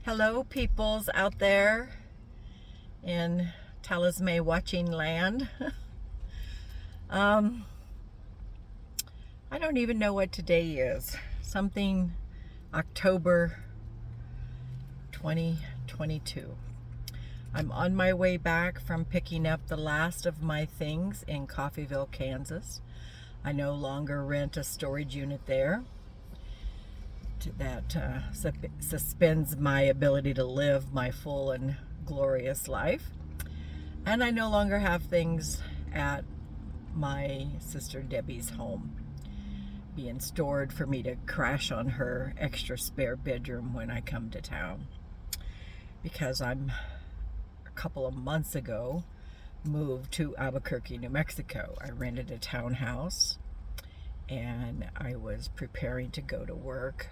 Hello, peoples out there in Talismay watching land. um, I don't even know what today is. Something October 2022. I'm on my way back from picking up the last of my things in Coffeyville, Kansas. I no longer rent a storage unit there. That suspends my ability to live my full and glorious life. And I no longer have things at my sister Debbie's home being stored for me to crash on her extra spare bedroom when I come to town. Because I'm a couple of months ago moved to Albuquerque, New Mexico. I rented a townhouse and I was preparing to go to work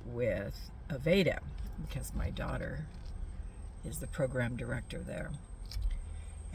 with Aveda because my daughter is the program director there.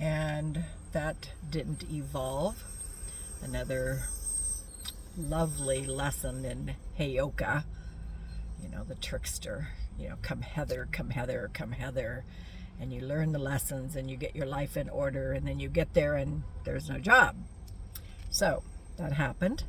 And that didn't evolve. Another lovely lesson in Heyoka, the trickster, come Heather, come Heather, come Heather. And you learn the lessons and you get your life in order, and then you get there and there's no job. So that happened.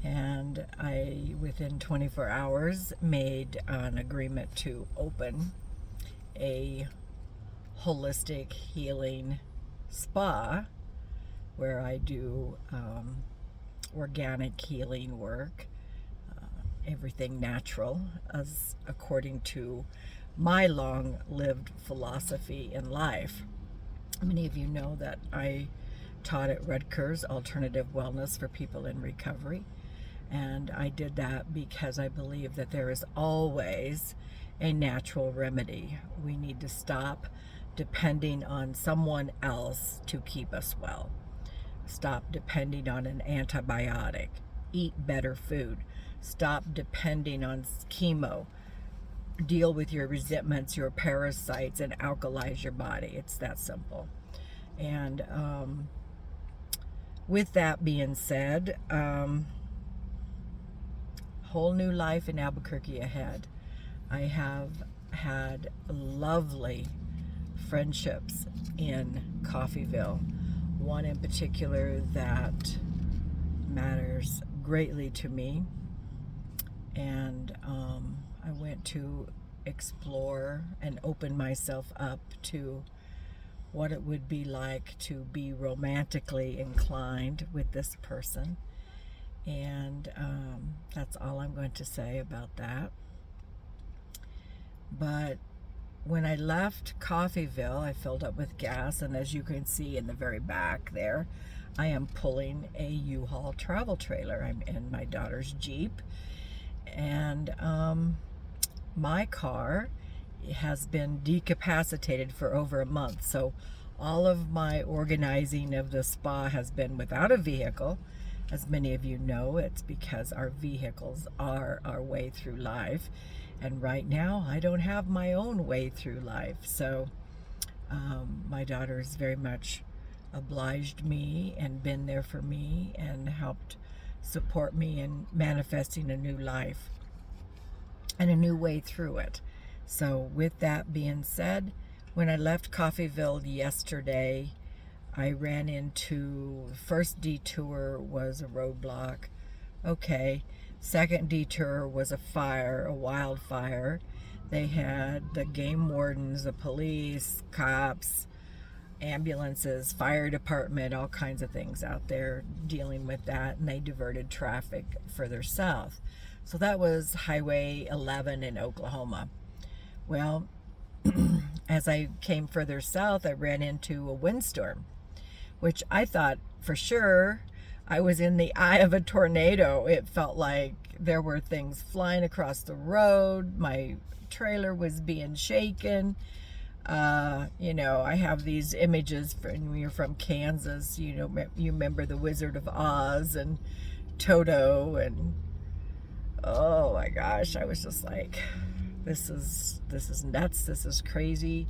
And I, within 24 hours, made an agreement to open a holistic healing spa where I do organic healing work, everything natural, as according to my long-lived philosophy in life. Many of you know that I taught at Rutgers Alternative Wellness for people in recovery. And I did that because I believe that there is always a natural remedy. We need to stop depending on someone else to keep us well. Stop depending on an antibiotic. Eat better food. Stop depending on chemo. Deal with your resentments, your parasites, and alkalize your body. It's that simple. And with that being said, whole new life in Albuquerque ahead. I have had lovely friendships in Coffeyville. One in particular that matters greatly to me. And I went to explore and open myself up to what it would be like to be romantically inclined with this person. And that's all I'm going to say about that. But when I left Coffeyville, I filled up with gas, and as you can see in the very back there, I am pulling a U-Haul travel trailer. I'm in my daughter's Jeep, and my car has been decapacitated for over a month, so all of my organizing of the spa has been without a vehicle. As many of you know, it's because our vehicles are our way through life. And right now, I don't have my own way through life. So my daughter's very much obliged me and been there for me and helped support me in manifesting a new life and a new way through it. So with that being said, when I left Coffeyville yesterday, I ran into, first detour was a roadblock. Okay. Second detour was a fire, a wildfire. They had the game wardens, the police, cops, ambulances, fire department, all kinds of things out there dealing with that, and they diverted traffic further south. So that was Highway 11 in Oklahoma. Well, as I came further south, I ran into a windstorm, which I thought for sure I was in the eye of a tornado. It felt like there were things flying across the road. My trailer was being shaken. I have these images when you're from Kansas. You remember the Wizard of Oz and Toto, and oh my gosh, I was just like, this is nuts. This is crazy.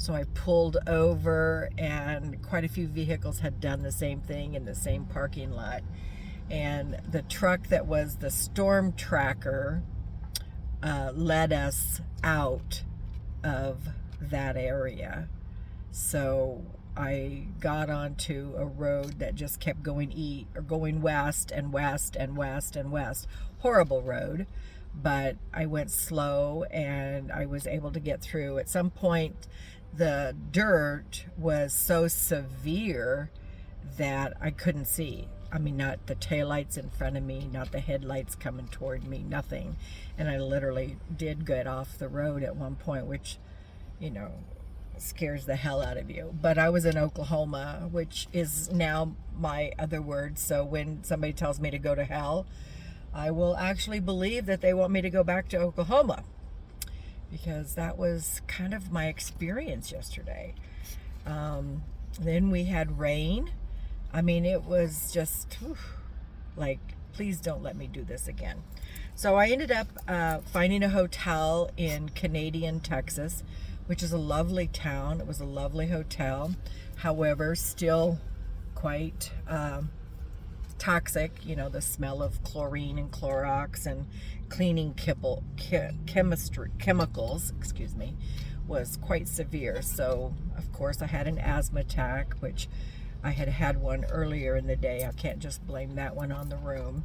So I pulled over, and quite a few vehicles had done the same thing in the same parking lot. And the truck that was the storm tracker led us out of that area. So I got onto a road that just kept going west and west and west and west. Horrible road, but I went slow and I was able to get through. At some point, the dirt was so severe that I couldn't see. I mean, not the taillights in front of me, not the headlights coming toward me, nothing. And I literally did get off the road at one point, which, you know, scares the hell out of you. But I was in Oklahoma, which is now my other word. So when somebody tells me to go to hell, I will actually believe that they want me to go back to Oklahoma, because that was kind of my experience yesterday. Then we had rain. I mean, it was just like, please don't let me do this again. So I ended up finding a hotel in Canadian, Texas, which is a lovely town. It was a lovely hotel. However, still quite toxic, you know, the smell of chlorine and Clorox and cleaning chemicals, excuse me, was quite severe. So, of course, I had an asthma attack, which I had had one earlier in the day. I can't just blame that one on the room.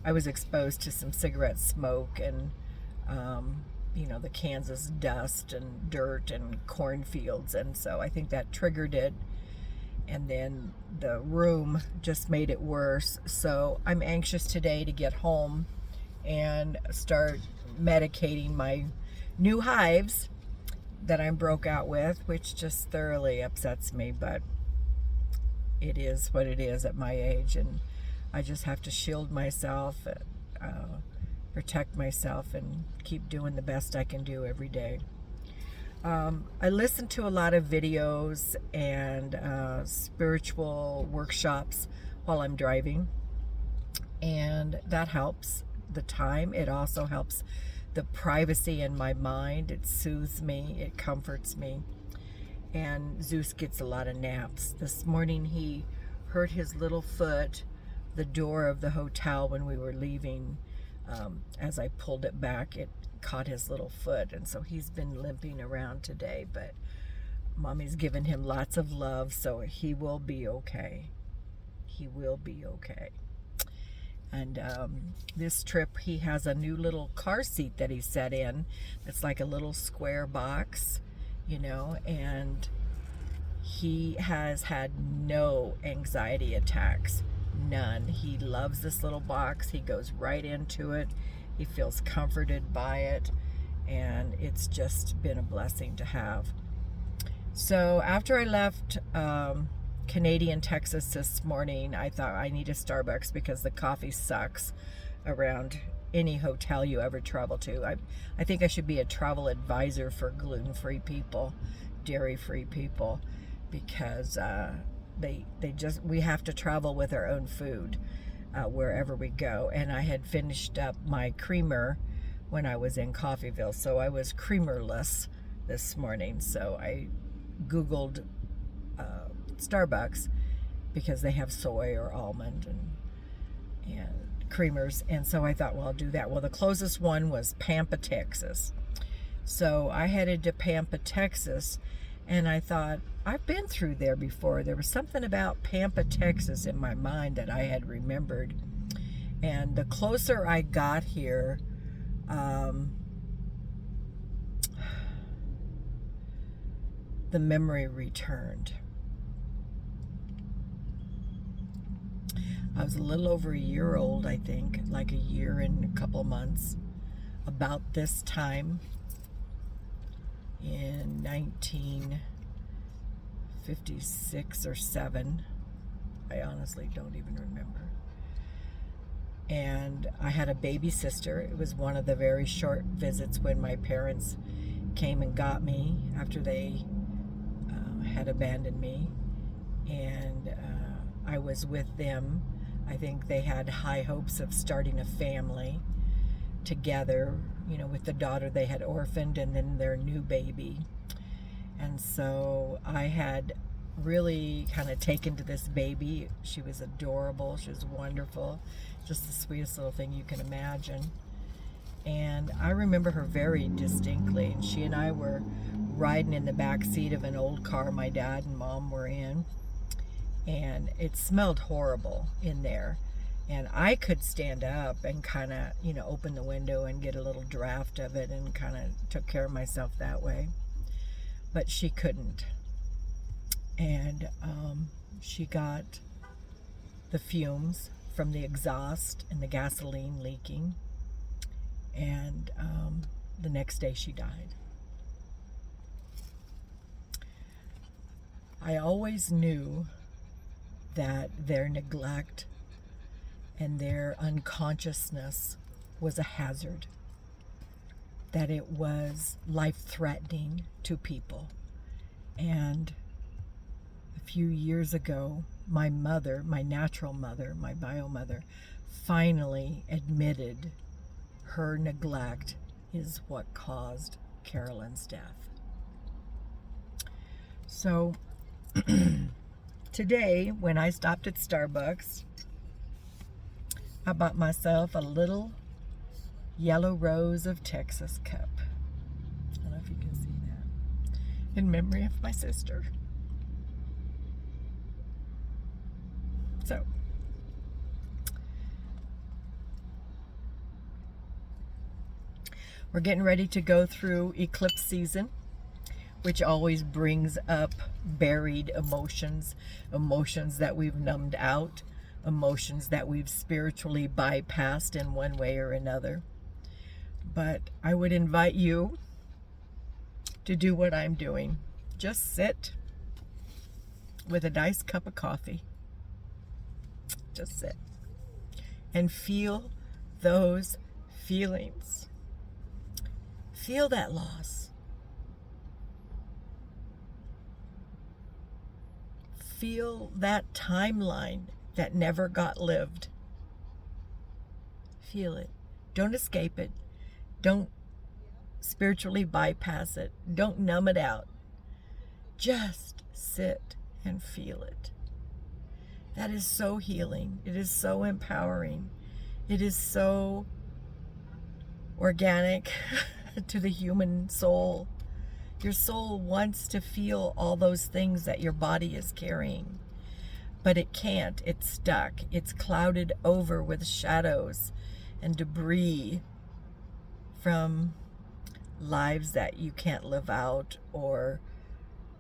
I was exposed to some cigarette smoke and, you know, the Kansas dust and dirt and cornfields. And so I think that triggered it. And then the room just made it worse. So I'm anxious today to get home and start medicating my new hives that I'm broke out with, which just thoroughly upsets me. But it is what it is at my age, and I just have to shield myself, protect myself, and keep doing the best I can do every day. I listen to a lot of videos and spiritual workshops while I'm driving, and that helps the time. It also helps the privacy in my mind. It soothes me, it comforts me. And Zeus gets a lot of naps. This morning he hurt his little foot, the door of the hotel when we were leaving. As I pulled it back, it caught his little foot, and so he's been limping around today, but Mommy's given him lots of love, so he will be okay. He will be okay. And this trip, he has a new little car seat that he set in. It's like a little square box, you know, and he has had no anxiety attacks. None. He loves this little box. He goes right into it. He feels comforted by it, and it's just been a blessing to have. So after I left Canadian, Texas this morning, I thought I need a Starbucks because the coffee sucks around any hotel you ever travel to. I think I should be a travel advisor for gluten-free people, dairy-free people, because we have to travel with our own food wherever we go. And I had finished up my creamer when I was in Coffeyville, so I was creamerless this morning. So I Googled Starbucks because they have soy or almond and creamers, and so I thought, well, I'll do that. Well, the closest one was Pampa, Texas. So I headed to Pampa, Texas, and I thought, I've been through there before. There was something about Pampa, Texas in my mind that I had remembered. And the closer I got here, the memory returned. I was a little over a year old, I think, like a year and a couple months, about this time in 1956 or 7. I honestly don't even remember. And I had a baby sister. It was one of the very short visits when my parents came and got me after they had abandoned me. And I was with them. I think they had high hopes of starting a family together, you know, with the daughter they had orphaned and then their new baby. And so I had really kind of taken to this baby. She was adorable. She was wonderful. Just the sweetest little thing you can imagine. And I remember her very distinctly. And she and I were riding in the back seat of an old car my dad and mom were in, and it smelled horrible in there. And I could stand up and kind of, open the window and get a little draft of it and kind of took care of myself that way. But she couldn't. And she got the fumes from the exhaust and the gasoline leaking. And the next day she died. I always knew that their neglect and their unconsciousness was a hazard, that it was life-threatening to people. And a few years ago, my mother, my natural mother, my bio mother, finally admitted her neglect is what caused Carolyn's death. So today, when I stopped at Starbucks, I bought myself a little yellow rose of Texas cup. I don't know if you can see that. In memory of my sister. So, we're getting ready to go through eclipse season, which always brings up buried emotions, emotions that we've numbed out, emotions that we've spiritually bypassed in one way or another. But I would invite you to do what I'm doing. Just sit with a nice cup of coffee. Just sit and feel those feelings. Feel that loss. Feel that timeline that never got lived. Feel it. Don't escape it. Don't spiritually bypass it. Don't numb it out. Just sit and feel it. That is so healing. It is so empowering. It is so organic to the human soul. Your soul wants to feel all those things that your body is carrying, but it can't. It's stuck. It's clouded over with shadows and debris from lives that you can't live out, or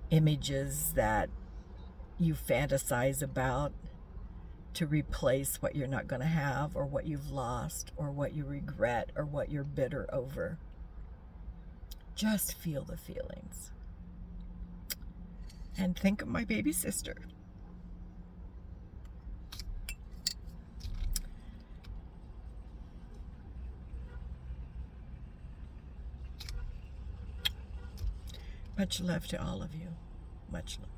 images that you fantasize about to replace what you're not going to have, or what you've lost, or what you regret, or what you're bitter over. Just feel the feelings. And think of my baby sister. Much love to all of you. Much love.